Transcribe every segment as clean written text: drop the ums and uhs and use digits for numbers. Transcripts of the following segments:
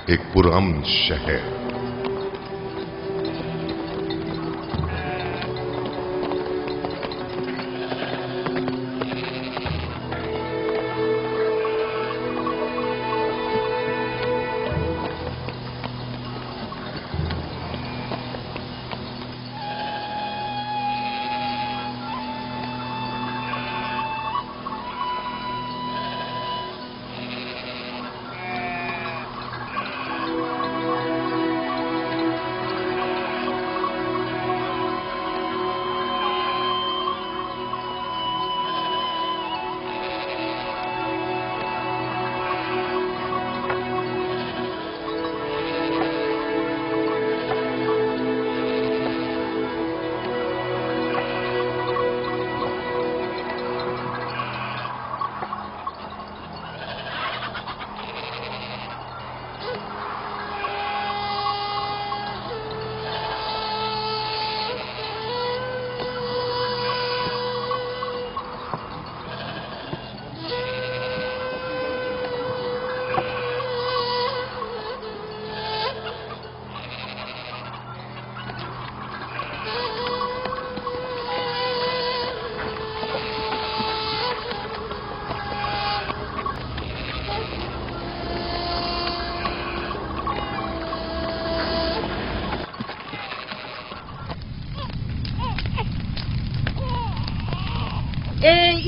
ایک پرامن شہر.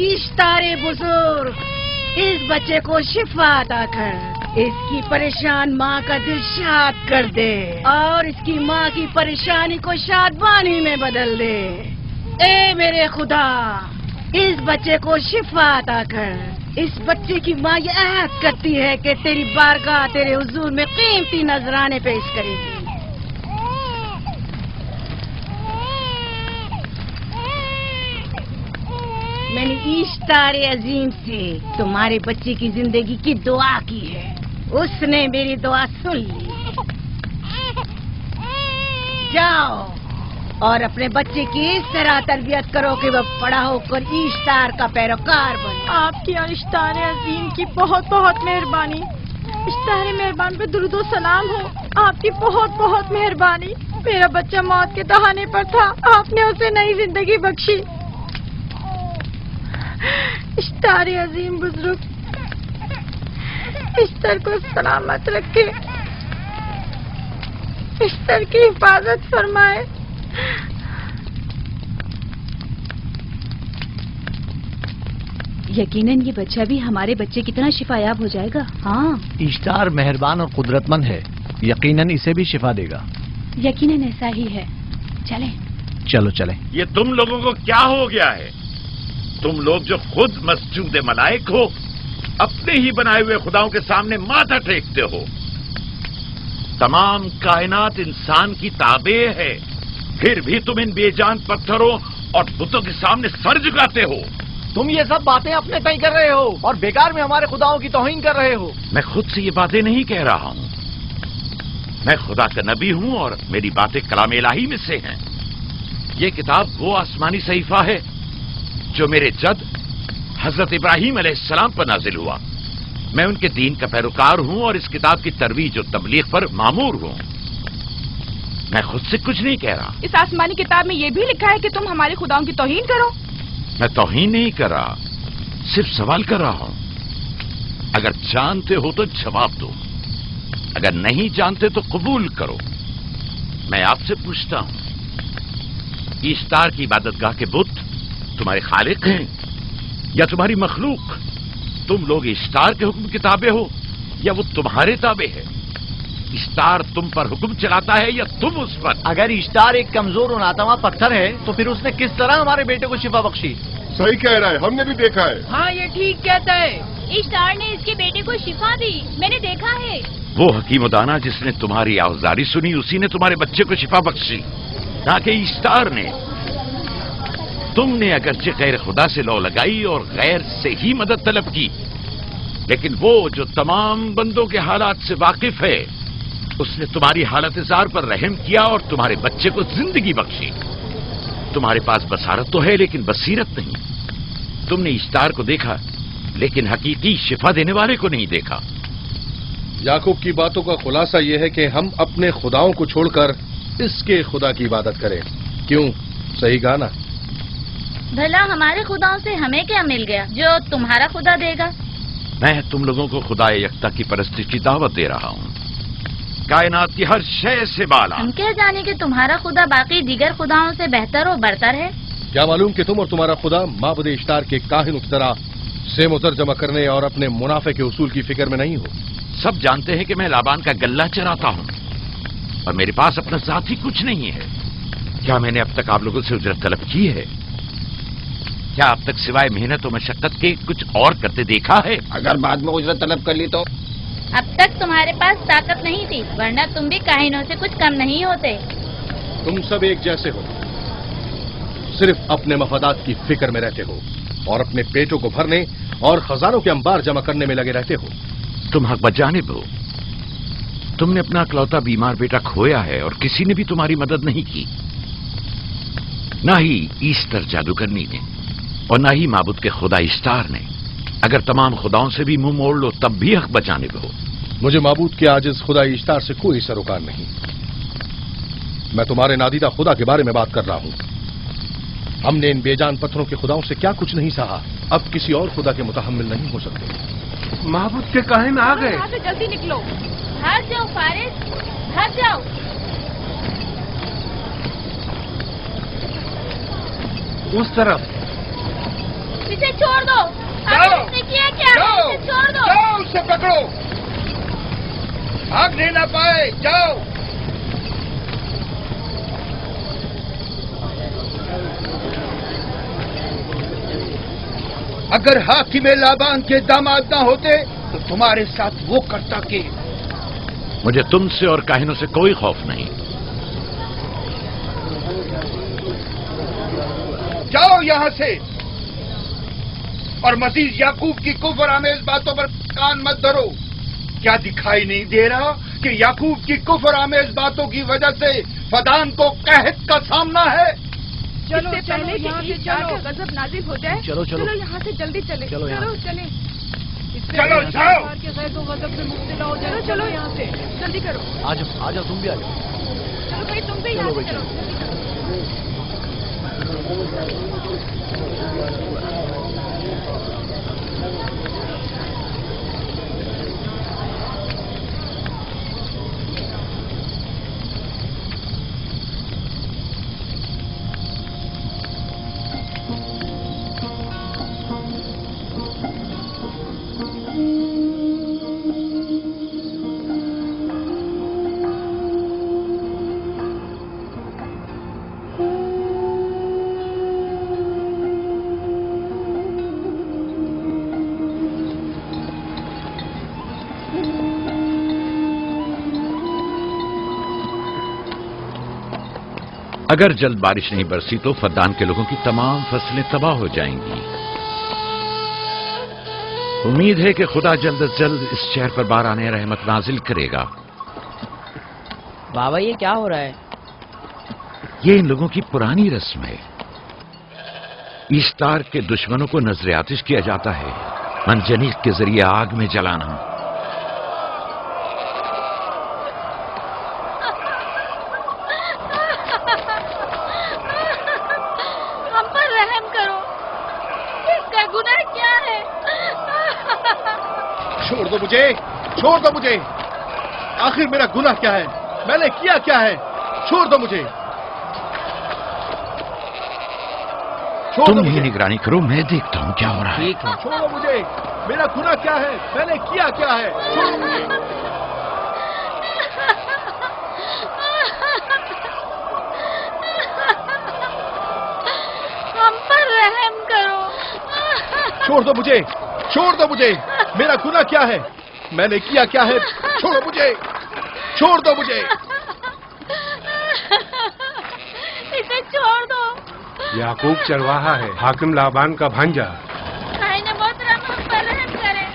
اشتار بزرگ، اس بچے کو شفا عطا کر، اس کی پریشان ماں کا دل شاد کر دے اور اس کی ماں کی پریشانی کو شادمانی میں بدل دے. اے میرے خدا، اس بچے کو شفا عطا کر. اس بچے کی ماں یہ عہد کرتی ہے کہ تیری بارگاہ تیرے حضور میں قیمتی نذرانے پیش کرے گی. میں نے اشتار عظیم سے تمہارے بچے کی زندگی کی دعا کی ہے، اس نے میری دعا سن لی. جاؤ اور اپنے بچے کی اس طرح تربیت کرو کہ وہ بڑا ہو کر اشتار کا پیروکار بنے. آپ کی اور اشتار عظیم کی بہت بہت مہربانی. اشتار مہربان پہ درود و سلام ہو. آپ کی بہت بہت مہربانی. میرا بچہ موت کے دہانے پر تھا، آپ نے اسے نئی زندگی بخشی. اشتار عظیم بزرگ اشتر کو سلامت رکھے، اشتر کی حفاظت فرمائے. یقیناً یہ بچہ بھی ہمارے بچے کی طرح شفا یاب ہو جائے گا. ہاں، اشتار مہربان اور قدرت مند ہے، یقیناً اسے بھی شفا دے گا. یقیناً ایسا ہی ہے. چلیں. چلو چلیں. یہ تم لوگوں کو کیا ہو گیا ہے؟ تم لوگ جو خود مسجود ملائک ہو، اپنے ہی بنائے ہوئے خداؤں کے سامنے ماتھا ٹیکتے ہو. تمام کائنات انسان کی تابع ہے، پھر بھی تم ان بے جان پتھروں اور بتوں کے سامنے سر جھکاتے ہو. تم یہ سب باتیں اپنے تئیں کر رہے ہو اور بیکار میں ہمارے خداؤں کی توہین کر رہے ہو. میں خود سے یہ باتیں نہیں کہہ رہا ہوں، میں خدا کا نبی ہوں اور میری باتیں کلام الہی میں سے ہیں. یہ کتاب وہ آسمانی صحیفہ ہے جو میرے جد حضرت ابراہیم علیہ السلام پر نازل ہوا. میں ان کے دین کا پیروکار ہوں اور اس کتاب کی ترویج و تبلیغ پر مامور ہوں. میں خود سے کچھ نہیں کہہ رہا. اس آسمانی کتاب میں یہ بھی لکھا ہے کہ تم ہمارے خداؤں کی توہین کرو. میں توہین نہیں کر رہا، صرف سوال کر رہا ہوں. اگر جانتے ہو تو جواب دو، اگر نہیں جانتے تو قبول کرو. میں آپ سے پوچھتا ہوں، اشتار کی عبادت گاہ کے بت تمہارے خالق ہیں یا تمہاری مخلوق؟ تم لوگ اشتار کے حکم کے تابع ہو یا وہ تمہارے تابع ہے؟ اشتار تم پر حکم چلاتا ہے یا تم اس پر؟ اگر اشتار ایک کمزور اور ناتواں پتھر ہے تو پھر اس نے کس طرح ہمارے بیٹے کو شفا بخشی؟ صحیح کہہ رہا ہے، ہم نے بھی دیکھا ہے. ہاں یہ ٹھیک کہتا ہے. اشتار نے اس کے بیٹے کو شفا دی، میں نے دیکھا ہے. وہ حکیم و دانا جس نے تمہاری آوازاری سنی اسی نے تمہارے بچے کو شفا بخشی، نہ کہ اشتار نے. تم نے اگرچہ غیر خدا سے لو لگائی اور غیر سے ہی مدد طلب کی، لیکن وہ جو تمام بندوں کے حالات سے واقف ہے اس نے تمہاری حالت زار پر رحم کیا اور تمہارے بچے کو زندگی بخشی. تمہارے پاس بصارت تو ہے لیکن بصیرت نہیں. تم نے اشتار کو دیکھا لیکن حقیقی شفا دینے والے کو نہیں دیکھا. याकूब की बातों का खुलासा ये है कि हम अपने खुदाओं को छोड़कर इसके खुदा की इबादत करें। क्यों? सही कहा ना? भला हमारे खुदाओं से हमें क्या मिल गया जो तुम्हारा खुदा देगा? मैं तुम लोगों को खुदा यकता की परस्ती की दावत दे रहा हूँ, कायनात की हर शय से बाला। हम क्या जाने कि तुम्हारा खुदा बाकी दीगर खुदाओं से बेहतर और बरतर है? क्या मालूम कि तुम और तुम्हारा खुदा माबुद इश्तार के काहिनों की तरह सेम उतर जमा करने और अपने मुनाफे के उसूल की फिक्र में नहीं हो। सब जानते हैं कि मैं लाबान का गल्ला चराता हूँ और मेरे पास अपना साथी कुछ नहीं है। क्या मैंने अब तक आप लोगों से उजरत तलब की है? क्या अब तक सिवाय मेहनत और मशक्कत के कुछ और करते देखा है? अगर बाद में उजरत तलब कर ली तो? अब तक तुम्हारे पास ताकत नहीं थी, वरना तुम भी काहिनों से कुछ कम नहीं होते। तुम सब एक जैसे हो, सिर्फ अपने मफादात की फिक्र में रहते हो और अपने पेटों को भरने और खजानों के अंबार जमा करने में लगे रहते हो। तुम हक बजानिब हो। तुमने अपना इकलौता बीमार बेटा खोया है और किसी ने भी तुम्हारी मदद नहीं की, ना ही ईस्टर जादूगरनी ने और ना ही माबुद के खुदा इश्तार ने। अगर तमाम खुदाओं से भी मुंह मोड़ लो तब भी हक बजानिब हो। मुझे माबूद के आजिज खुदा इश्तार से कोई सरोकार नहीं। मैं तुम्हारे नादीदा खुदा के बारे में बात कर रहा हूं। हमने इन बेजान पत्थरों के खुदाओं से क्या कुछ नहीं सहा, अब किसी और खुदा के मुतहम्मिल नहीं हो सकते। माबूद के काहिन आ गए। यहाँ से जल्दी निकलो। भाग जाओ फारिस, भाग जाओ। उस तरफ इसे छोड़ दो। जाओ। आपने किया क्या? जाओ। इसे छोड़ दो। जाओ, उसे पकड़ो, भागने ना पाए। जाओ। अगर हाकिम लाबान के दामाद ना होते तो तुम्हारे साथ वो करता के। मुझे तुमसे और काहिनों से कोई खौफ नहीं। जाओ यहाँ से और मजीद याकूब की कुफ्र आमेज बातों पर कान मत धरो। क्या दिखाई नहीं दे रहा कि याकूब की कुफ्र आमेज बातों की वजह से फदान को कहत का सामना है? चलो पहले यहाँ से जाकर गजब नाजिल हो जाए। चलो, चलो। चलो यहाँ से जल्दी चले। चलो यहाँ चलो से। चले। चलो, जाओ। गजब से मुब्तला हो जाए। चलो यहाँ से जल्दी करो। आ जाओ तुम भी आ जाओ। चलो भाई तुम भी यहाँ चलो से भाई, चलो। अगर जल्द बारिश नहीं बरसी तो फद्दान के लोगों की तमाम फसलें तबाह हो जाएंगी। उम्मीद है कि खुदा जल्द अज जल्द इस शहर पर बाराने रहमत नाजिल करेगा। बाबा ये क्या हो रहा है? ये इन लोगों की पुरानी रस्म है। ईस्तार के दुश्मनों को नजर आतिश किया जाता है, मंजनीक के जरिए आग में जलाना। हम पर रहम करो, इसका गुनाह क्या है? छोड़ दो मुझे, छोड़ दो मुझे। आखिर मेरा गुनाह क्या है? मैंने किया क्या है? छोड़ दो मुझे। छोड़ तुम दो ही मुझे। निगरानी करो, मैं देखता हूं क्या हो रहा है। ठीक है। छोड़ो मुझे। मेरा गुनाह क्या है? मैंने किया क्या है? छोड़ो मुझे। हम पर रहम करो। छोड़ दो मुझे, छोड़ दो मुझे। मेरा गुनाह क्या है? मैंने किया क्या है? छोड़ो मुझे, छोड़ दो मुझे। इसे छोड़ दो। याकूब चरवाहा है, हाकिम लाबान का भांजा। खाने मोहतरम हम पर रहम करे।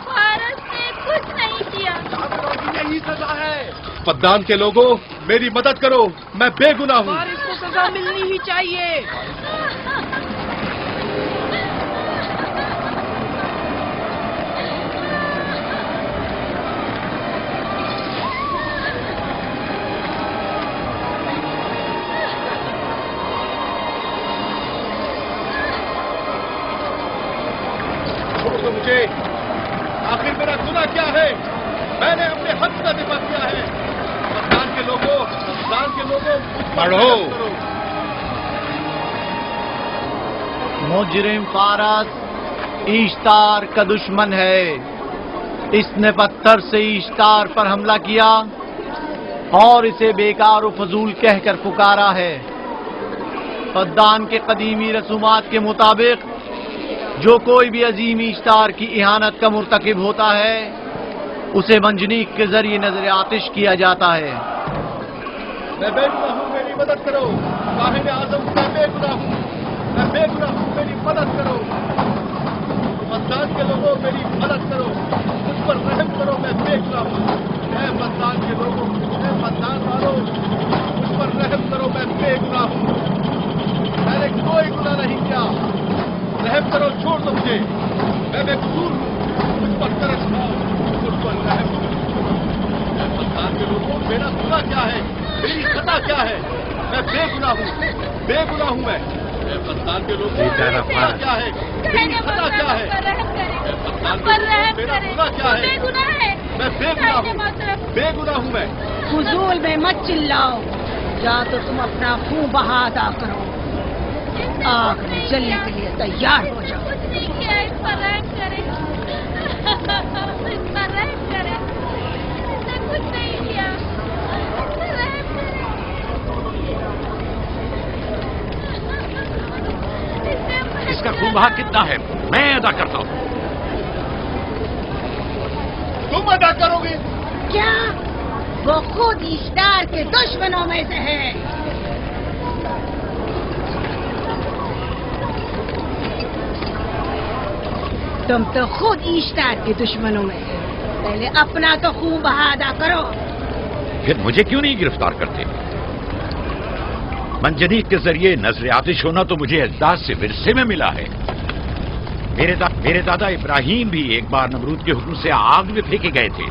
फारस ने कुछ नहीं किया। यही सजा है। पद्दान के लोगों, मेरी मदद करो, मैं बेगुनाह हूँ। और इसको सजा मिलनी ही चाहिए। مجھے آخر میرا گناہ کیا ہے؟ میں نے اپنے حق کا دفاع کیا ہے. افغان کے لوگوں پڑھو. مجرم فارس ایشتار کا دشمن ہے. اس نے پتھر سے ایشتار پر حملہ کیا اور اسے بیکار و فضول کہہ کر پکارا ہے. فدان کے قدیمی رسومات کے مطابق جو کوئی بھی عظیم ایشتار کی اہانت کا مرتکب ہوتا ہے اسے منجنیق کے ذریعے نظر آتش کیا جاتا ہے. میں بے گناہ ہوں، میری مدد کرو. صاحب اعظم میں بے گناہ ہوں، میں بے گناہ ہوں، میری مدد کرو. مدان کے لوگوں میری مدد کرو، مجھ پر رحم کرو، میں بے گناہ ہوں. اے مدان کے لوگوں، اے مدان والوں، مجھ پر رحم کرو، میں بے گناہ ہوں. میں نے کوئی گناہ نہیں کیا. رحم کرو، چھوڑ دو مجھے، میں بے قصور ہوں. مجھ پر ترس کھاؤ، مجھ پر رحم کرو. اے مدان کے لوگوں، میرا گناہ کیا ہے؟ میری خطا کیا ہے؟ میں بے گناہ ہوں، بے گناہ ہوں. میں اے مدان کے لوگوں، میری خطا کیا ہے؟ میری خطا کیا ہے؟ اے مدان کے لوگوں، میرا گناہ کیا ہے؟ میں بے گناہ ہوں، بے گناہ ہوں. میں فضول میں مت چلاؤ، یا تو تم اپنا خون بہا ادا کرو. آگ میں جلنے کے لیے تیار ہو جاؤ. کچھ نہیں کیا، اس پر رحم کرے، اس پر رحم کرے. اس نے کچھ نہیں کیا، اس پر رحم کرے. اس کا خون بہا کتنا ہے میں ادا کرتا ہوں. تم ادا کرو گے؟ کیا وہ خود ایشتار کے دشمنوں میں سے ہے؟ تم تو خود ایشتار کے دشمنوں میں سے. پہلے اپنا تو خون بہا ادا کرو. پھر مجھے کیوں نہیں گرفتار کرتے؟ منجنیق کے ذریعے نظر آتش ہونا تو مجھے اجداد سے ورثے میں ملا ہے. میرے دادا ابراہیم بھی ایک بار نمرود کے حکم سے آگ میں پھینکے گئے تھے.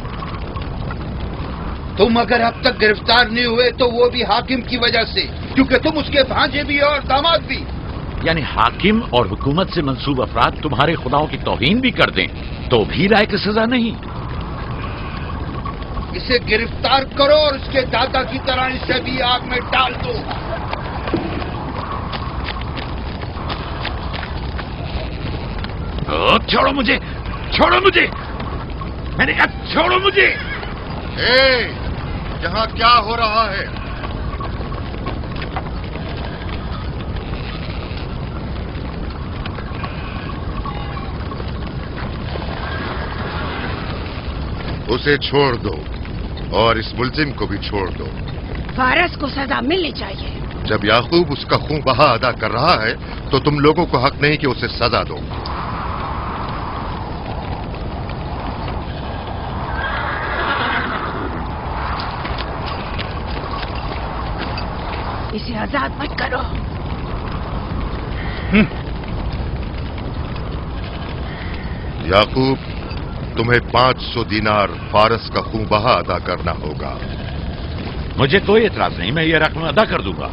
تم اگر اب تک گرفتار نہیں ہوئے تو وہ بھی حاکم کی وجہ سے، کیونکہ تم اس کے بھانجے بھی اور داماد بھی. یعنی حاکم اور حکومت سے منسوب افراد تمہارے خداؤں کی توہین بھی کر دیں تو بھی لائق سزا نہیں؟ اسے گرفتار کرو اور اس کے دادا کی طرح اسے بھی آگ میں ڈال دو. چھوڑو مجھے، چھوڑو مجھے، میں نے کہا چھوڑو مجھے. یہاں کیا ہو رہا ہے؟ اسے چھوڑ دو اور اس ملزم کو بھی چھوڑ دو. فارس کو سزا ملنی چاہیے. جب یعقوب اس کا خون بہا ادا کر رہا ہے تو تم لوگوں کو حق نہیں کہ اسے سزا دو. اسے آزاد مت کرو. یعقوب، تمہیں 500 دینار فارس کا خون بہا ادا کرنا ہوگا. مجھے کوئی اعتراض نہیں، میں یہ رقم ادا کر دوں گا.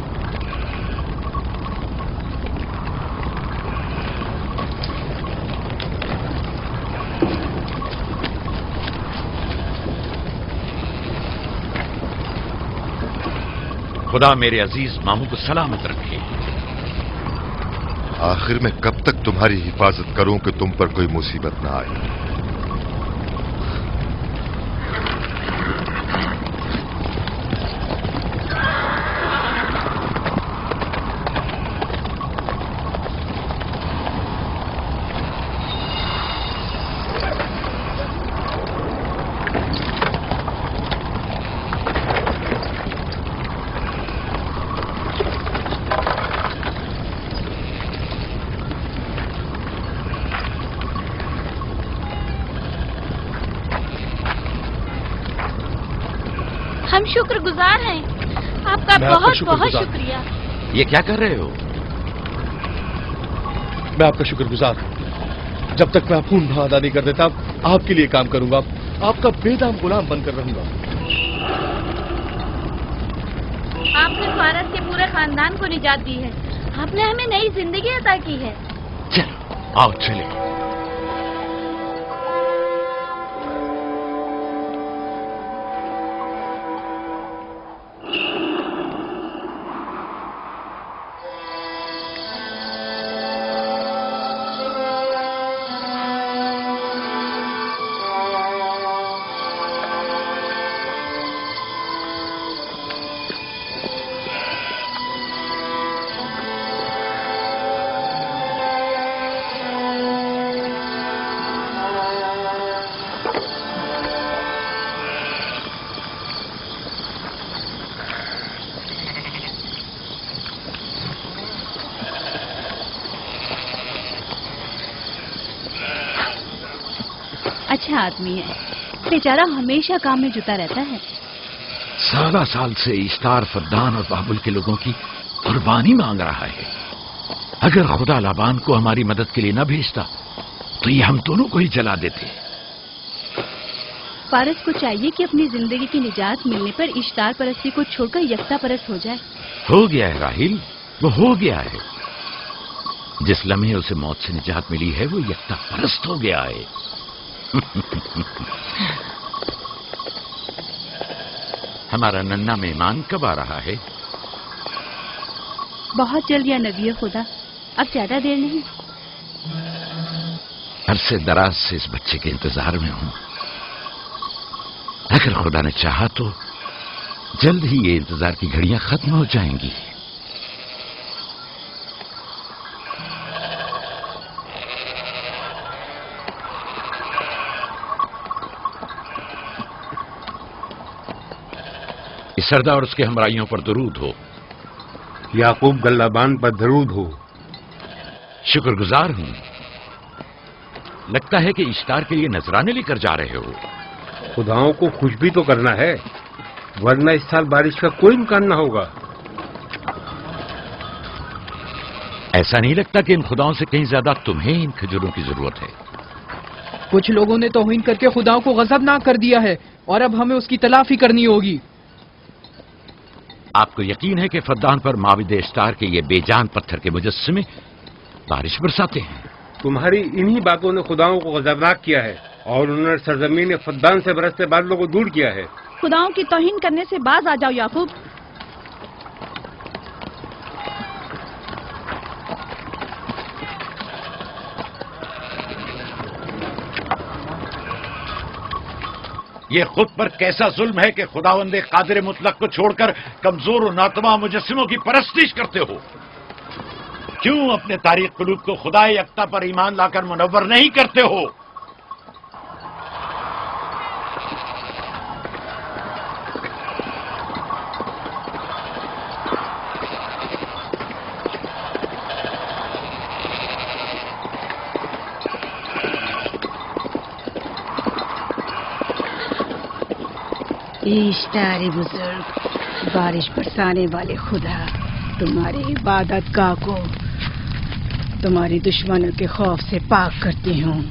خدا میرے عزیز ماموں کو سلامت رکھے. آخر میں کب تک تمہاری حفاظت کروں کہ تم پر کوئی مصیبت نہ آئے؟ ہم شکر گزار ہیں آپ کا. بہت بہت شکریہ. یہ کیا کر رہے ہو؟ میں آپ کا شکر گزار ہوں. جب تک میں خون بہا ادا نہیں کر دیتا آپ کے لیے کام کروں گا. آپ کا بے دام غلام بن کر رہوں گا. آپ نے فارس کے پورے خاندان کو نجات دی ہے. آپ نے ہمیں نئی زندگی عطا کی ہے. چلو آؤ چلے. اچھا آدمی ہے، بیچارہ ہمیشہ کام میں جتا رہتا ہے۔ سالہ سال سے اشتار فدان اور بابل کے لوگوں کی قربانی مانگ رہا ہے۔ اگر خدا لابان کو ہماری مدد کے لیے نہ بھیجتا تو یہ ہم دونوں کو ہی جلا دیتے۔ فارس کو چاہیے کہ اپنی زندگی کی نجات ملنے پر اشتار پرستی کو چھوڑ کر یکتا پرست ہو جائے۔ ہو گیا ہے راہیل، وہ ہو گیا ہے۔ جس لمحے اسے موت سے نجات ملی ہے وہ یکتا پرست ہو گیا ہے۔ ہمارا ننھا مہمان کب آ رہا ہے؟ بہت جلد یا نبی خدا، اب زیادہ دیر نہیں۔ عرصے دراز سے اس بچے کے انتظار میں ہوں۔ اگر خدا نے چاہا تو جلد ہی یہ انتظار کی گھڑیاں ختم ہو جائیں گی۔ اس سردار اور اس کے ہمراہیوں پر درود ہو۔ یعقوب گلابان پر درود ہو۔ شکر گزار ہوں۔ لگتا ہے کہ اشتار کے لیے نذرانے لے کر جا رہے ہو۔ خداؤں کو خوش بھی تو کرنا ہے، ورنہ اس سال بارش کا کوئی امکان نہ ہوگا۔ ایسا نہیں لگتا کہ ان خداؤں سے کہیں زیادہ تمہیں ان کھجوروں کی ضرورت ہے؟ کچھ لوگوں نے توہین کر کے خداؤں کو غضبناک کر دیا ہے اور اب ہمیں اس کی تلافی کرنی ہوگی۔ آپ کو یقین ہے کہ فدان پر معبد اشتار کے یہ بے جان پتھر کے مجسمے بارش برساتے ہیں؟ تمہاری انہی باتوں نے خداؤں کو غضبناک کیا ہے اور انہوں نے سرزمین فدان سے برستے بادلوں کو دور کیا ہے۔ خداؤں کی توہین کرنے سے باز آ جاؤ یعقوب۔ یہ خود پر کیسا ظلم ہے کہ خداوند قادر مطلق کو چھوڑ کر کمزور و ناتواں مجسموں کی پرستش کرتے ہو؟ کیوں اپنے تاریخ قلوب کو خدا یکتا پر ایمان لا کر منور نہیں کرتے ہو؟ اشتار بزرگ، بارش برسانے والے خدا، تمہاری عبادت گاہ کو تمہاری دشمنوں کے خوف سے پاک کرتی ہوں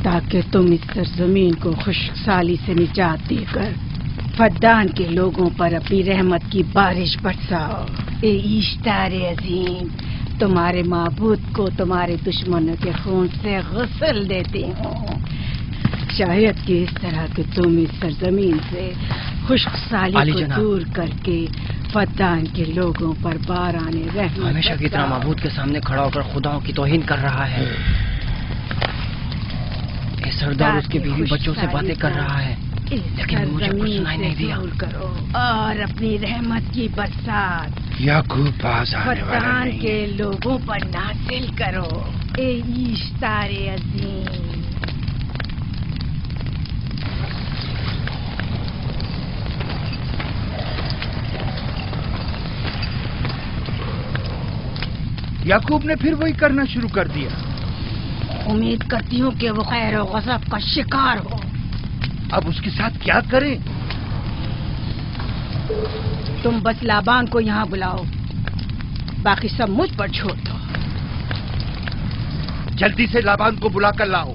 تاکہ تم اس سرزمین کو خشک سالی سے نجات دے کر فدان کے لوگوں پر اپنی رحمت کی بارش برساؤ۔ اے اشتار عظیم، تمہارے معبود کو تمہارے دشمنوں کے خون سے غسل دیتی ہوں، شاید کہ اس طرح کہ تم اس سرزمین سے خشک سالی کو دور کر کے فدان کے لوگوں پر باران رحمت ہمیشہ کی طرح معبود کے سامنے کھڑا ہو کر خداؤں کی توہین کر رہا ہے۔ یہ سردار اس کے بیوی بچوں سے باتیں کر رہا ہے لیکن مجھے کچھ سنائی نہیں دیا۔ کرو اور اپنی رحمت کی برسات یعقوب پاس آنے والا فدان نہیں۔ کے لوگوں پر نازل کرو۔ اے اشتار عظیم، یعقوب نے پھر وہی کرنا شروع کر دیا۔ امید کرتی ہوں کہ وہ خیر و غضب کا شکار ہو۔ اب اس کے ساتھ کیا کریں؟ تم بس لابان کو یہاں بلاؤ، باقی سب مجھ پر چھوڑ دو۔ جلدی سے لابان کو بلا کر لاؤ۔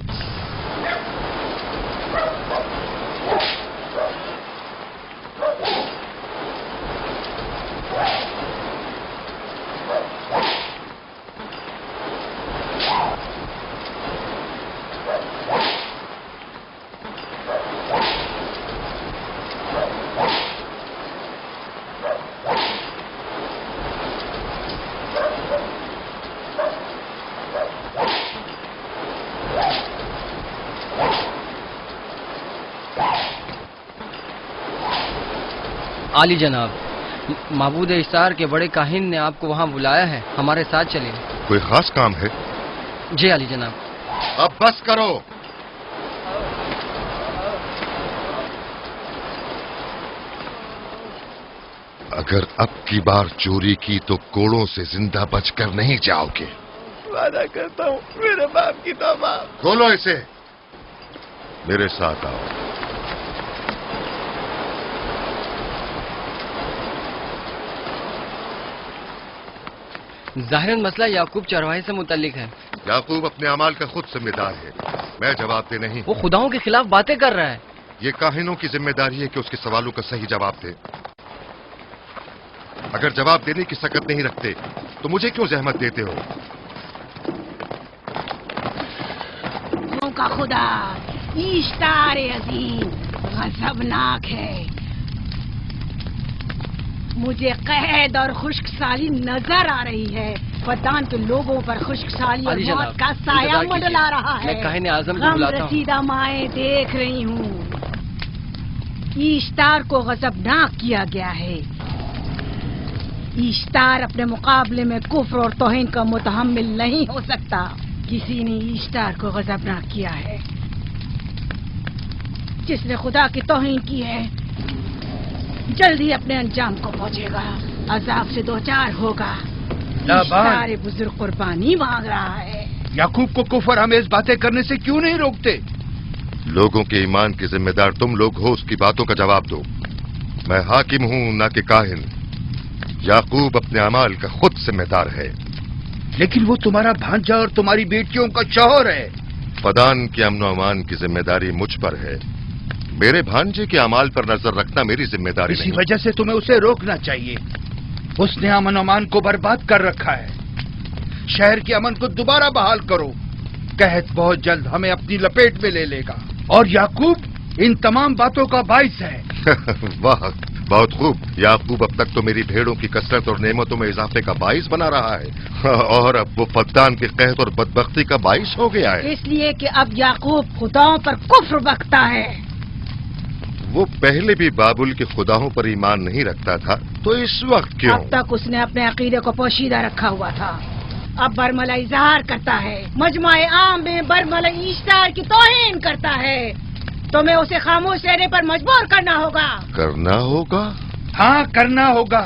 عالی جناب، معبود اشتار کے بڑے کاہن نے آپ کو وہاں بلایا ہے، ہمارے ساتھ چلیں۔ کوئی خاص کام ہے؟ جی عالی جناب۔ اب بس کرو۔ اگر اب کی بار چوری کی تو کوڑوں سے زندہ بچ کر نہیں جاؤ گے۔ وعدہ کرتا ہوں میرے باپ کی توبہ۔ کھولو اسے۔ मेरे साथ आओ। ज़ाहिरन मसला याकूब चरवाहे से मुतल्लिक है। याकूब अपने अमाल का खुद जिम्मेदार है, मैं जवाब दे नहीं। वो खुदाओं के खिलाफ बातें कर रहा है। ये काहिनों की जिम्मेदारी है कि उसके सवालों का सही जवाब दे। अगर जवाब देने की सकत नहीं रखते तो मुझे क्यों जहमत देते हो? का खुदा इश्तार अजीम गजबनाक है। मुझे कैद और खुश्क साली नजर आ रही है। फद्दान के लोगों पर खुश्क साली और मौत का साया मंडला रहा है। मैं काहिन आज़म को बुलाता हूं। रसीदा माएँ देख रही हूँ। इश्तार को गजबनाक किया गया है। इश्तार अपने मुकाबले में कुफ्र और तौहीन का मुतहम्मिल नहीं हो सकता। किसी ने इश्तार को गजबनाक किया है। जिसने खुदा की तौहीन की है जल्दी अपने अंजाम को पहुंचेगा, अजाब से दो चार होगा। इश्तार बुजुर्ग कुर्बानी मांग रहा है। याकूब को कुफर आमेज बातें करने से क्यों नहीं रोकते? लोगों के ईमान के जिम्मेदार तुम लोग हो, उसकी बातों का जवाब दो। मैं हाकिम हूं ना कि काहिन। याकूब अपने अमाल का खुद जिम्मेदार है। लेकिन वो तुम्हारा भांजा और तुम्हारी बेटियों का शौहर है। फदान के अमन अमान की जिम्मेदारी मुझ पर है। मेरे भांजे के अमाल पर नजर रखना मेरी जिम्मेदारी नहीं। इसी वजह से तुम्हें उसे रोकना चाहिए। उसने अमन अमान को बर्बाद कर रखा है। शहर के अमन को दोबारा बहाल करो। कहत बहुत जल्द हमें अपनी लपेट में ले लेगा और याकूब इन तमाम बातों का बाइस है। वाह, बहुत खूब। याकूब अब तक तो मेरी भेड़ों की कसरत और नेमतों में इजाफे का बाइस बना रहा है और अब वो फद्दान के कहत और बदबख्ती का बाइस हो गया है। इसलिए कि अब याकूब खुदाओं पर कुफ्र बकता है। वो पहले भी बाबुल के खुदाओं पर ईमान नहीं रखता था, तो इस वक्त क्यों? अब तक उसने अपने अकीदे को पोशीदा रखा हुआ था। अब बरमला इजहार करता है, मजमाए आम में बरमला इश्तार की तौहीन करता है। तुम्हें उसे खामोश रहने पर मजबूर करना होगा। करना होगा? हाँ, करना होगा।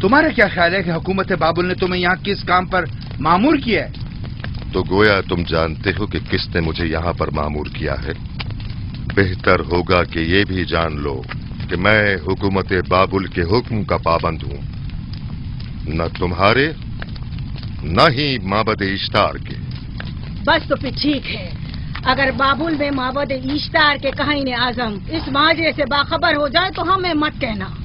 तुम्हारा क्या ख्याल है कि हुकूमत बाबुल ने तुम्हें यहाँ किस काम पर मामूर किया है? तो गोया तुम जानते हो कि किसने मुझे यहाँ पर मामूर किया है। बेहतर होगा कि ये भी जान लो कि मैं हुकूमत बाबुल के हुक्म का पाबंद हूँ, न तुम्हारे न ही माबद इश्तार के। बस तो फिर ठीक है। अगर बाबुल में माबद इश्तार के काहिन आजम इस माजरे से बाखबर हो जाए तो हमें मत कहना।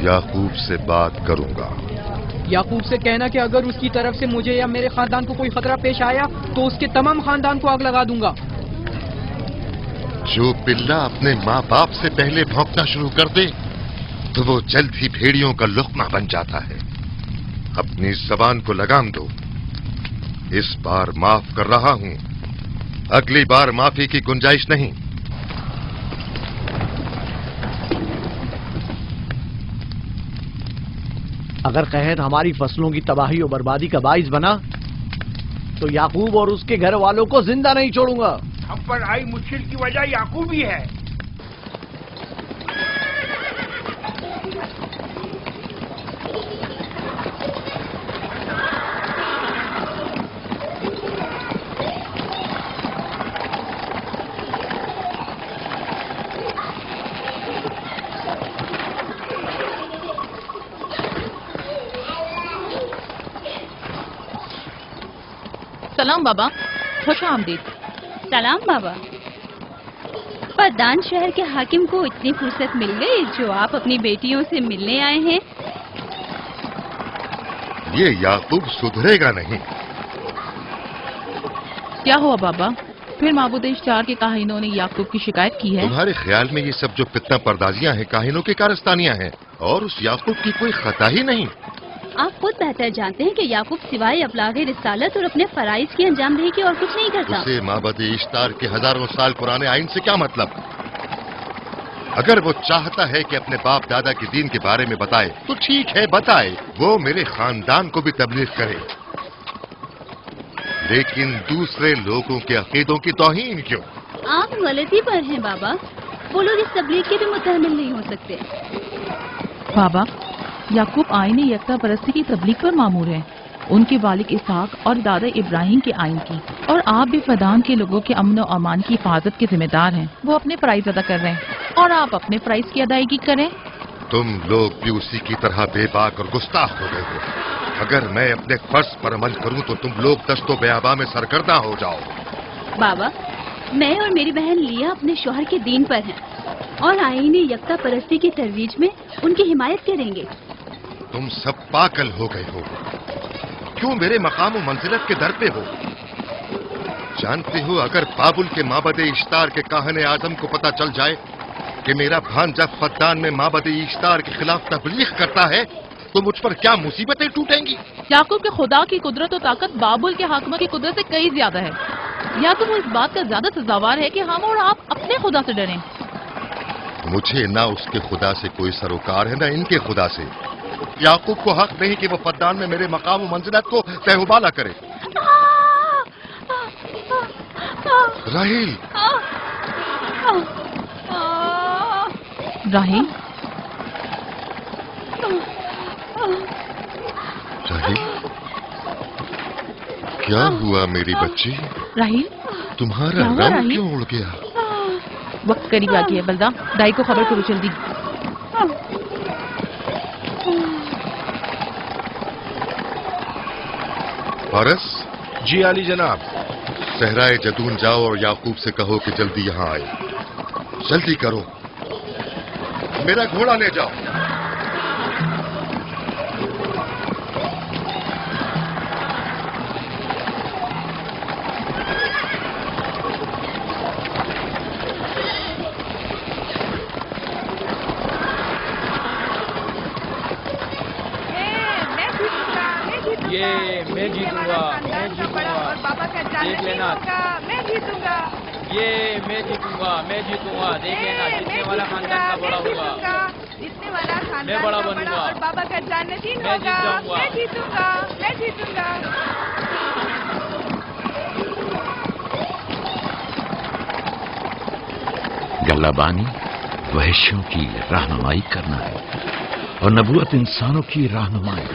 याकूब से बात करूंगा। याकूब से कहना कि अगर उसकी तरफ से मुझे या मेरे खानदान को कोई खतरा पेश आया तो उसके तमाम खानदान को आग लगा दूंगा। जो पिल्ला अपने माँ बाप से पहले भौंकना शुरू कर दे तो वो जल्द ही भेड़ियों का लुक़मा बन जाता है। अपनी जबान को लगाम दो। इस बार माफ कर रहा हूं, अगली बार माफी की गुंजाइश नहीं। अगर कहत हमारी फसलों की तबाही और बर्बादी का बाइस बना तो याकूब और उसके घर वालों को जिंदा नहीं छोड़ूंगा। हम पर आई मुश्किल की वजह याकूब ही है। सलाम बाबा, खुश आमदीद। सलाम बाबा। फद्दान शहर के हाकिम को इतनी फुर्सत मिल गई जो आप अपनी बेटियों से मिलने आए हैं। ये याकूब सुधरेगा नहीं। क्या हुआ बाबा? फिर माबूद इश्तार के काहिनों ने याकूब की शिकायत की है? तुम्हारे ख्याल में ये सब जो फितना पर्दाजियां हैं काहिनों की कारस्तानियां हैं और उस याकूब की कोई खता ही नहीं। आप खुद बेहतर जानते हैं कि याकूब सिवाय अबलागे रिसालत और अपने फराइज की अंजामदही की और कुछ नहीं करता। उसे माबद इश्तार के हजारों साल पुराने आइन से क्या मतलब? अगर वो चाहता है कि अपने बाप दादा के दीन के बारे में बताए तो ठीक है, बताए। वो मेरे खानदान को भी तबलीग करे, लेकिन दूसरे लोगों के अकीदों की तौहीन क्यों? आप गलती पर हैं बाबा। वो लोग इस तबलीग के भी मुतहम्मिल नहीं हो सकते। बाबा, याकूब आईन यकता परस्ती की तबलीग पर मामूर है, उनके वालिद इसहाक और दादा इब्राहिम के आइन की, और आप भी फदान के लोगों के अमन और अमान की हिफाजत के जिम्मेदार हैं। वो अपने फराइज अदा कर रहे हैं और आप अपने फराइज की अदायगी करें। तुम लोग भी उसी की तरह बेबाक और गुस्ताख हो गए हो। अगर मैं अपने फर्ज पर अमल करूं तो तुम लोग दस्तो बेआबा में सरगर्दा हो जाओ। बाबा, मैं और मेरी बहन लिया अपने शौहर के दीन पर हैं और आईन यकता परस्ती की तरवीज में उनकी हिमायत करेंगे। तुम सब पागल हो गए हो। क्यों मेरे मकाम और मंजिलत के दर पे हो? जानते हो, अगर बाबुल के माबद इश्तार के काहने आजम को पता चल जाए कि मेरा भांजा फद्दान में माबद इश्तार के खिलाफ तबलीग करता है तो मुझ पर क्या मुसीबतें टूटेंगी। याकूब के खुदा की कुदरत और ताकत बाबुल के हाकिम की कुदरत से कई ज्यादा है। या तो वो इस बात का ज्यादा सजावार है कि हम और आप अपने खुदा से डरें। मुझे ना उसके खुदा से कोई सरोकार है, ना इनके खुदा से। याकूब को हक नहीं कि वो फद्दान में मेरे मकाम और मंजिलत को तहबाला करे। राहिल, राहिल, राहिल, क्या हुआ मेरी बच्ची? राहिल, तुम्हारा रंग क्यों उड़ गया? वक्त करीब आ गया। बलदा, दाई को खबर करो जल्दी। फारस? जी आली जनाब। सहराए जदून जाओ और याकूब से कहो कि जल्दी यहाँ आए। जल्दी करो, मेरा घोड़ा ले जाओ। ये मैं जीतूंगा, मैं जीतूंगा, देख लेना। मैं जीतूंगा, ये मैं जीतूंगा, मैं जीतूंगा, देख लेना। जीतने वाला खानदान का बड़ा होगा, जीतने वाला खानदान मैं बड़ा का बनूंगा और बाबा का जान्नतीन मैं जीत होगा। जाऊंगा। मैं जीतूंगा, मैं जीतूंगा। गल्लाबानी वहशियों की रहनुमाई करना है और नबूवत इंसानों की रहनुमाई।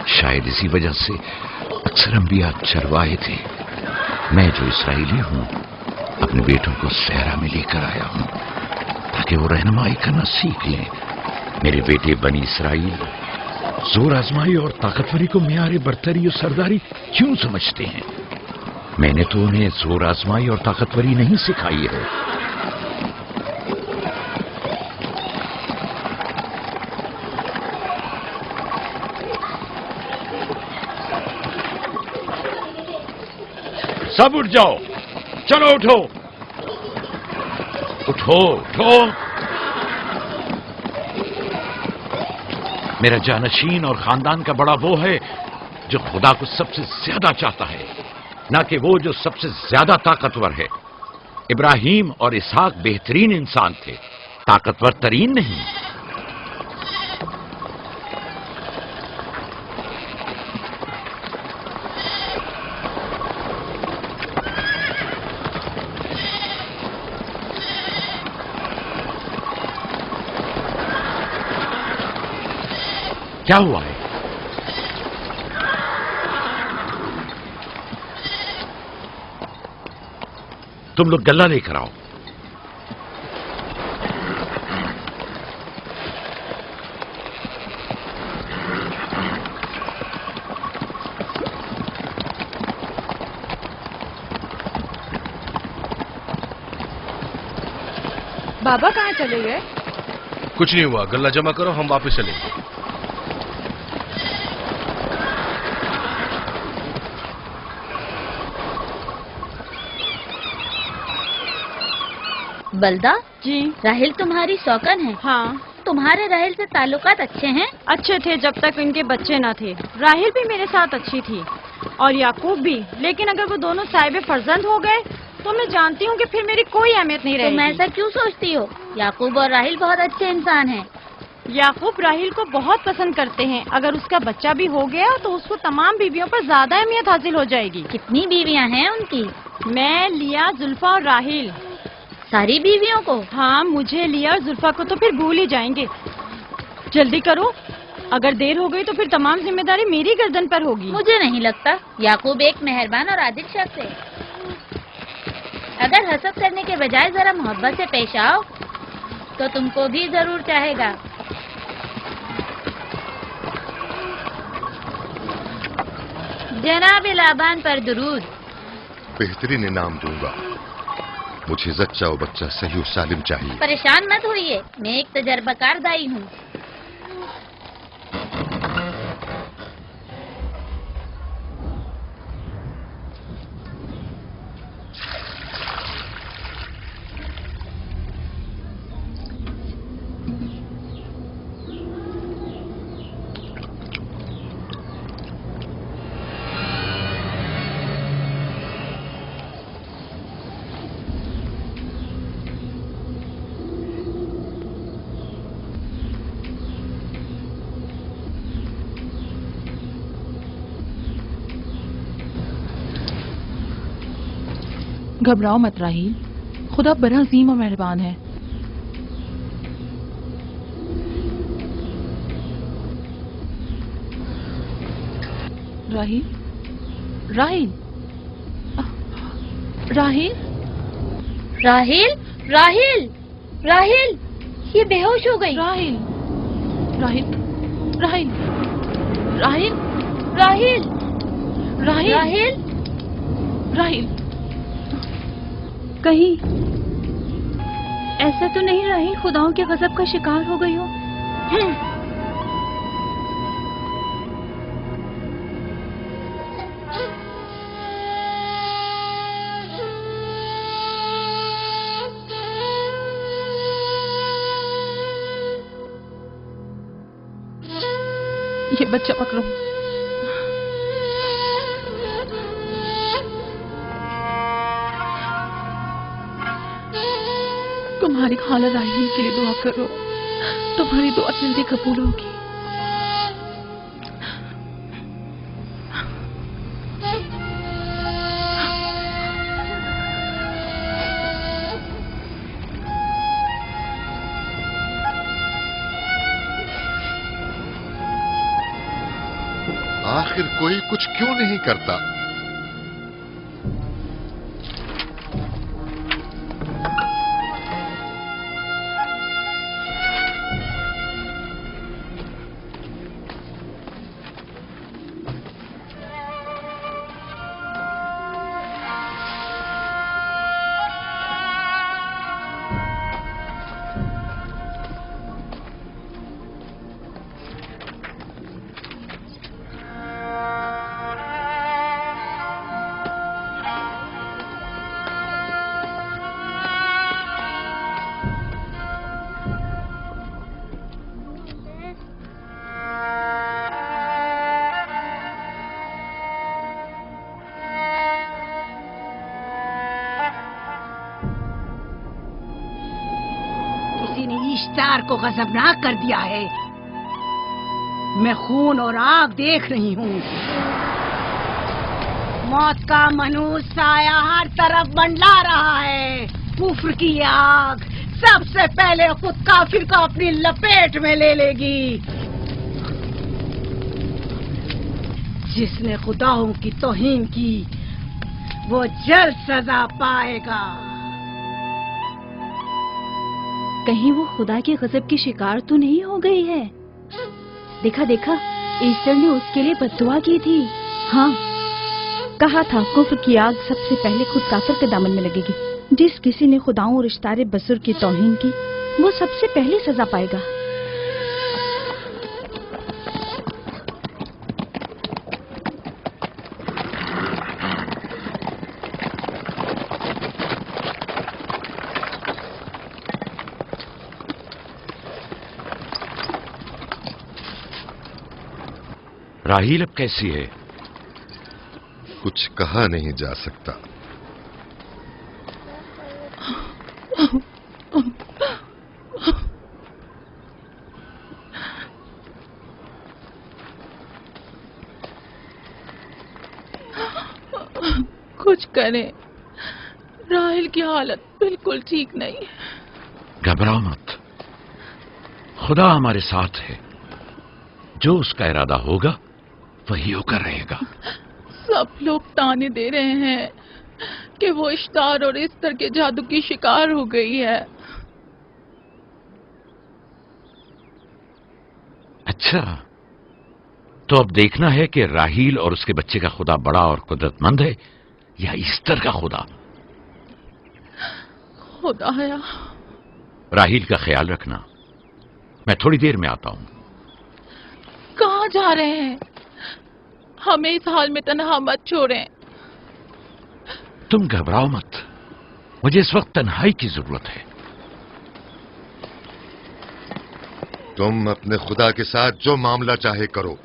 शायद इसी वजह से अक्सर अंबिया चरवाहे थे। मैं जो इसराइली हूँ अपने बेटों को सहरा में लेकर आया हूँ ताकि वो रहनुमाई करना सीख लें। मेरे बेटे बनी इसराइल जोर आजमाई और ताकतवरी को मियारे बरतरी और सरदारी क्यों समझते हैं? मैंने तो उन्हें जोर आजमाई और ताकतवरी नहीं सिखाई है। सब उठ जाओ, चलो उठो, उठो, उठो। मेरा जानशीन और खानदान का बड़ा वो है जो खुदा को सबसे ज्यादा चाहता है, ना कि वो जो सबसे ज्यादा ताकतवर है। इब्राहिम और इसहाक बेहतरीन इंसान थे, ताकतवर तरीन नहीं। क्या हुआ है? तुम लोग गल्ला लेकर आओ। बाबा कहाँ चले गए? कुछ नहीं हुआ, गल्ला जमा करो, हम वापस चलेंगे। बलदा जी, राहिल तुम्हारी शौकन है। हाँ, तुम्हारे राहिल से ताल्लुकात अच्छे हैं? अच्छे थे जब तक इनके बच्चे न थे। राहिल भी मेरे साथ अच्छी थी और याकूब भी, लेकिन अगर वो दोनों साहिब फर्जंद हो गए तो मैं जानती हूँ कि फिर मेरी कोई अहमियत नहीं रहेगी। तुम ऐसा क्यों सोचती हो? याकूब और राहिल बहुत अच्छे इंसान हैं। याकूब राहिल को बहुत पसंद करते हैं। अगर उसका बच्चा भी हो गया तो उसको तमाम बीवियों पर ज्यादा अहमियत हासिल हो जाएगी। कितनी बीवियां हैं उनकी? मैं, लिया, जुल्फा और राहिल। सारी बीवियों को? हाँ, मुझे, लिया और जुल्फा को तो फिर भूल ही जाएंगे। जल्दी करो, अगर देर हो गई तो फिर तमाम जिम्मेदारी मेरी गर्दन पर होगी। मुझे नहीं लगता। याकूब एक मेहरबान और आदिल शख्स है। अगर हसद करने के बजाय जरा मोहब्बत से पेश आओ तो तुमको भी जरूर चाहेगा। जनाब लाबान पर दुरूद। बेहतरीन इनाम दूंगा। मुझे जच्चा और बच्चा सही और सालिम चाहिए। परेशान मत होइए, मैं एक तजर्बाकार दाई हूँ। घबराओ मत राहील, खुदा बड़ा अजीम और मेहरबान है। राहील, राहील, राहील, राहील, राहील, राहील, ये बेहोश हो गई। राहील, राहील, राहील, राहील, राहील, राहील, राहील, राहील। कहीं ऐसा तो नहीं राहील खुदाओं के गजब का शिकार हो गई हो? ये बच्चा पकड़ो। तुम्हारी खाला राहील के लिए दुआ करो, तुम्हारी दुआ जल्दी कबूल होगी। आखिर कोई कुछ क्यों नहीं करता? इश्तार को गजबनाक कर दिया है। मैं खून और आग देख रही हूँ। मौत का मनूस साया हर तरफ मंडला रहा है। कुफ्र की आग सबसे पहले खुद काफिर को अपनी लपेट में ले लेगी। जिसने खुदाओं की तौहीन की वो जल्द सजा पाएगा। कहीं वो खुदा के गजब की शिकार तो नहीं हो गई है? देखा देखा, ईस्टर ने उसके लिए बद्दुआ की थी। हाँ, कहा था कुफ्र की आग सबसे पहले खुद काफिर के दामन में लगेगी। जिस किसी ने खुदाओं और इश्तारे बसुर की तौहीन की वो सबसे पहले सजा पाएगा। राहील अब कैसी है? कुछ कहा नहीं जा सकता। कुछ करें, राहील की हालत बिल्कुल ठीक नहीं। घबराओ मत, खुदा हमारे साथ है। जो उसका इरादा होगा वही होकर रहेगा। सब लोग ताने दे रहे हैं कि वो इश्तार और इस्तर के जादू की शिकार हो गई है। अच्छा, तो अब देखना है कि राहील और उसके बच्चे का खुदा बड़ा और कुदरतमंद है या ईस्टर का खुदा। खुदाया, राहील का ख्याल रखना, मैं थोड़ी देर में आता हूं। कहाँ जा रहे हैं? हमें इस हाल में तन्हा मत छोड़ें। तुम घबराओ मत, मुझे इस वक्त तन्हाई की जरूरत है। तुम अपने खुदा के साथ जो मामला चाहे करो,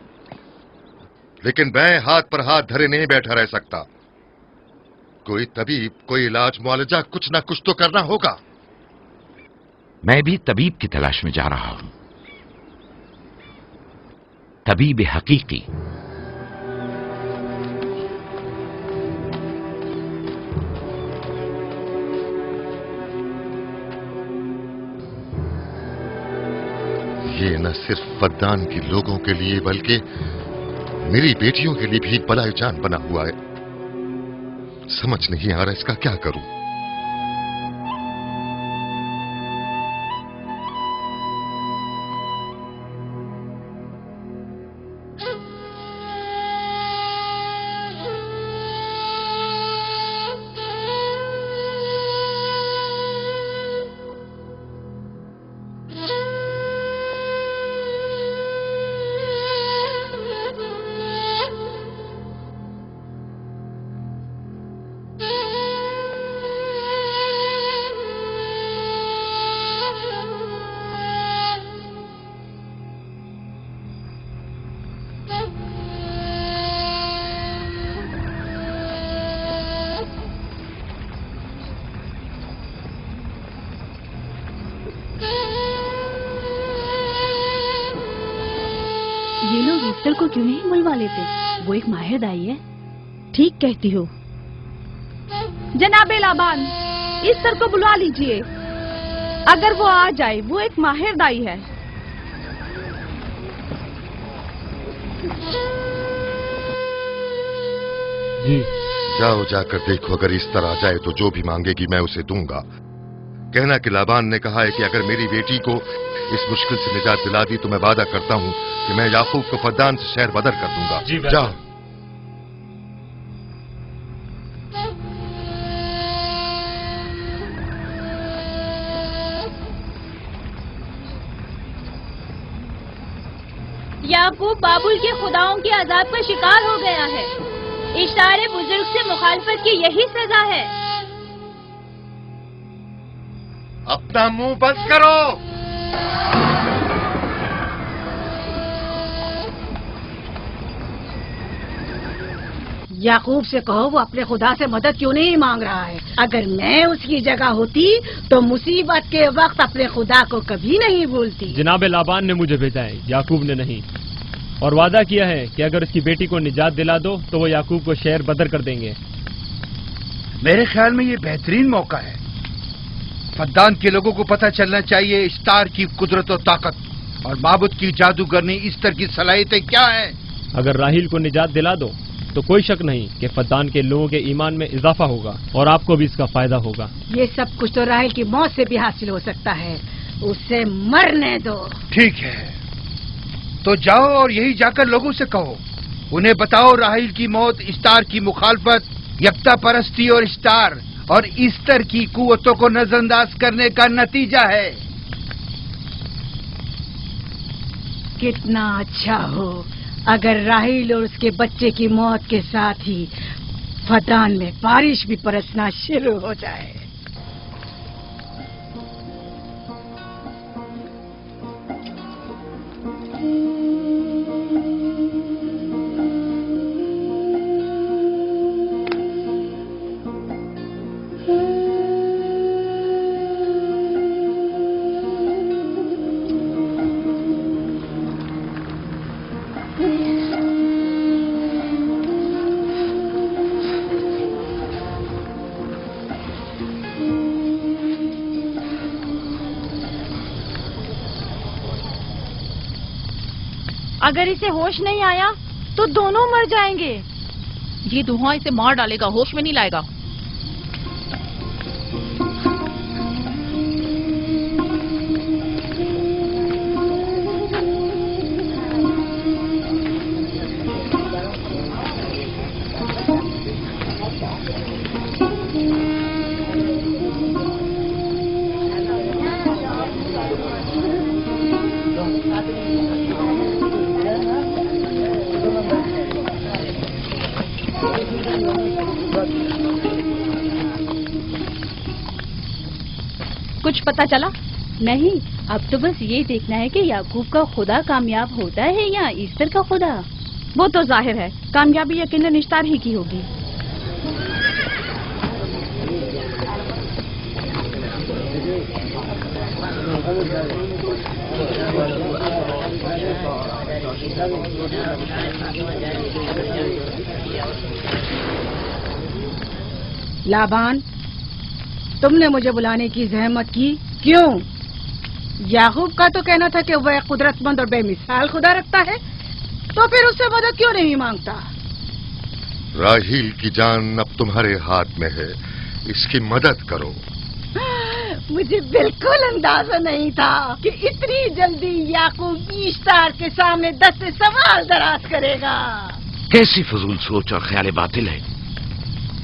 लेकिन मैं हाथ पर हाथ धरे नहीं बैठा रह सकता। कोई तबीब, कोई इलाज, मुआलजा, कुछ ना कुछ तो करना होगा। मैं भी तबीब की तलाश में जा रहा हूं, तबीब हकीकी। ये न सिर्फ फद्दान के लोगों के लिए बल्कि मेरी बेटियों के लिए भी बलाए जान बना हुआ है। समझ नहीं आ रहा इसका क्या करूं। ये लोग ईस्टर को क्यों नहीं बुलवा लेते? वो एक माहिर दाई है। ठीक कहती हो। जनाबे लाबान, ईस्टर को बुलवा लीजिए। अगर वो आ जाए, वो एक माहिर दाई है। जी। जाओ, जाकर देखो, अगर इस तरह आ जाए तो जो भी मांगेगी मैं उसे दूंगा। कहना कि लाबान ने कहा है कि अगर मेरी बेटी को इस मुश्किल से निजात दिला दी तो मैं वादा करता हूं कि मैं याकूब को फद्दान से शहर बदर कर दूंगा। जाओ। याकूब बाबुल के खुदाओं के अजाब का शिकार हो गया है। इशारे बुजुर्ग से मुखालफत की यही सजा है। अपना मुंह बंद करो। याकूब से कहो वो अपने खुदा से मदद क्यों नहीं मांग रहा है। अगर मैं उसकी जगह होती तो मुसीबत के वक्त अपने खुदा को कभी नहीं भूलती। जनाब लाबान ने मुझे भेजा है, याकूब ने नहीं, और वादा किया है कि अगर उसकी बेटी को निजात दिला दो तो वो याकूब को शहर बदर कर देंगे। मेरे ख्याल में ये बेहतरीन मौका है। फद्दान के लोगों को पता चलना चाहिए इस्तार की कुदरत और ताकत और माबुद की जादूगरनी ईस्टर की सलाहियतें क्या हैं। अगर राहील को निजात दिला दो तो कोई शक नहीं कि फद्दान के लोगों के ईमान में इजाफा होगा और आपको भी इसका फायदा होगा। ये सब कुछ तो राहील की मौत से भी हासिल हो सकता है। उसे मरने दो। ठीक है, तो जाओ और यही जाकर लोगों से कहो, उन्हें बताओ राहील की मौत इस्तार की मुखालफत, यकता परस्ती और इस्तार और ईस्टर की कुव्वतों को नजरअंदाज करने का नतीजा है। कितना अच्छा हो अगर राहील और उसके बच्चे की मौत के साथ ही फद्दान में बारिश भी बरसना शुरू हो जाए। اگر اسے ہوش نہیں آیا تو دونوں مر جائیں گے. یہ دھواں اسے مار ڈالے گا، ہوش میں نہیں لائے گا. کچھ پتا چلا؟ نہیں، اب تو بس یہ دیکھنا ہے کہ یعقوب کا خدا کامیاب ہوتا ہے یا ایسٹر کا خدا. وہ تو ظاہر ہے کامیابی یقیناً اشتار ہی کی ہوگی. لابان، تم نے مجھے بلانے کی زحمت کی کیوں؟ یعقوب کا تو کہنا تھا کہ وہ ایک قدرت مند اور بے مثال خدا رکھتا ہے، تو پھر اس سے مدد کیوں نہیں مانگتا؟ راہیل کی جان اب تمہارے ہاتھ میں ہے، اس کی مدد کرو. مجھے بالکل اندازہ نہیں تھا کہ اتنی جلدی یعقوب اشتار کے سامنے 10 سوال دراز کرے گا. کیسی فضول سوچ اور خیال باطل ہے.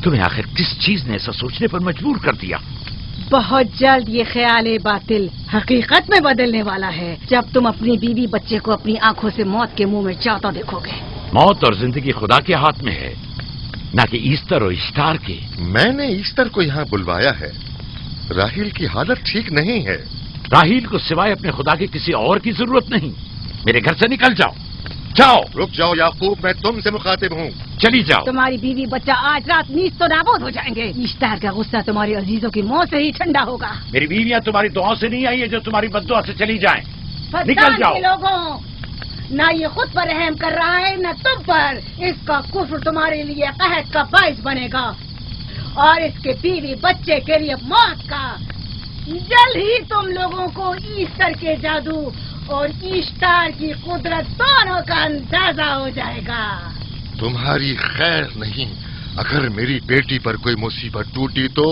تمہیں آخر کس چیز نے ایسا سوچنے پر مجبور کر دیا؟ بہت جلد یہ خیال باطل حقیقت میں بدلنے والا ہے جب تم اپنی بیوی بچے کو اپنی آنکھوں سے موت کے منہ میں جاتا دیکھو گے. موت اور زندگی خدا کے ہاتھ میں ہے، نہ کہ ایسٹر اور اشتار کے. میں نے ایسٹر کو یہاں بلوایا ہے. راہیل کی حالت ٹھیک نہیں ہے. راہیل کو سوائے اپنے خدا کے کسی اور کی ضرورت نہیں. میرے گھر سے نکل جاؤ. جاؤ. رک جاؤ یعقوب، میں تم سے مخاطب ہوں. چلی جاؤ. تمہاری بیوی بچہ آج رات نیز تو نابود ہو جائیں گے. اشتار کا غصہ تمہارے عزیزوں کی موت سے ہی ٹھنڈا ہوگا. میری بیویاں تمہاری دعاؤں سے نہیں آئی ہے جو تمہاری بددعا سے چلی جائیں. نکل فدان جاؤ. کے لوگوں، نہ یہ خود پر رحم کر رہا ہے نہ تم پر. اس کا کفر تمہارے لیے قحط کا باعث بنے گا اور اس کے بیوی بچے کے لیے موت کا. جلد ہی تم لوگوں کو ایسٹر کے جادو اور اشتار کی قدرت دونوں کا اندازہ ہو جائے گا. تمہاری خیر نہیں. اگر میری بیٹی پر کوئی مصیبت ٹوٹی تو